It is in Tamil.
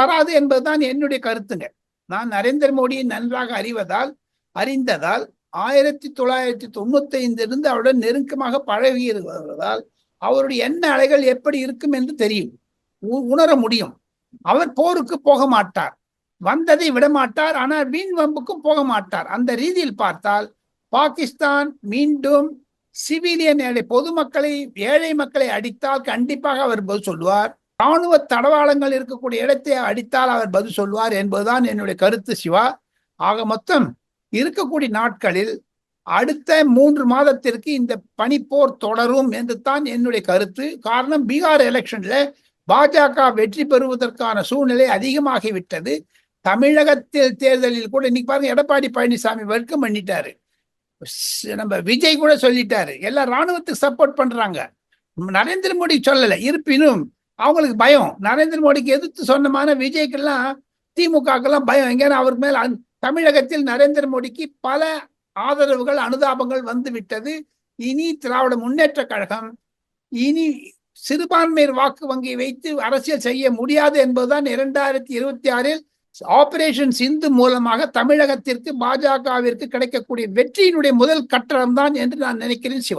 வராது என்பதுதான் என்னுடைய கருத்துங்க. நான் நரேந்திர மோடியை நன்றாக அறிந்ததால் 1995 இருந்து அவருடன் நெருக்கமாக பழகி வருவதால் அவருடைய எண்ண அலைகள் எப்படி இருக்கும் என்று தெரியும், உணர முடியும். அவர் போருக்கு போக மாட்டார், வந்ததை விடமாட்டார், ஆனால் வீண் வம்புக்கும் போக மாட்டார். அந்த ரீதியில் பார்த்தால் பாகிஸ்தான் மீண்டும் சிவிலியன் பொதுமக்களை, ஏழை மக்களை அடித்தால் கண்டிப்பாக அவர் பதில் சொல்வார். ராணுவ தடவாளங்கள் இருக்கக்கூடிய இடத்தை அடித்தால் அவர் பதில் சொல்வார் என்பதுதான் என்னுடைய கருத்து சிவா. ஆக மொத்தம் இருக்கக்கூடிய நாட்களில் அடுத்த 3 மாதத்திற்கு இந்த பனிப்போர் தொடரும் என்று தான் என்னுடைய கருத்து. காரணம், பீகார் எலெக்ஷன்ல பாஜக வெற்றி பெறுவதற்கான சூழ்நிலை அதிகமாகிவிட்டது. தமிழகத்தில் தேர்தலில் கூட இன்னைக்கு பாருங்க, எடப்பாடி பழனிசாமி வெல்கம் பண்ணிட்டாரு. நம்ம விஜய் கூட சொல்லிட்டாரு, எல்லாம் ராணுவத்துக்கு சப்போர்ட் பண்றாங்க. நரேந்திர மோடி சொல்லல, இருப்பினும் அவங்களுக்கு பயம். நரேந்திர மோடிக்கு எதிர்த்து சொன்னமான விஜய்க்கெல்லாம், திமுகக்கெல்லாம் பயம். எங்கன்னா அவருக்கு மேல தமிழகத்தில் நரேந்திர மோடிக்கு பல ஆதரவுகள், அனுதாபங்கள் வந்து விட்டது. இனி திராவிட முன்னேற்ற கழகம் இனி சிறுபான்மையர் வாக்கு வங்கி வைத்து அரசியல் செய்ய முடியாது என்பதுதான் 2026 ஆபரேஷன் சிந்து மூலமாக தமிழகத்திற்கு, பாஜகவிற்கு கிடைக்கக்கூடிய வெற்றியினுடைய முதல் கட்டடம் தான் என்று நான் நினைக்கிறேன் சிவா.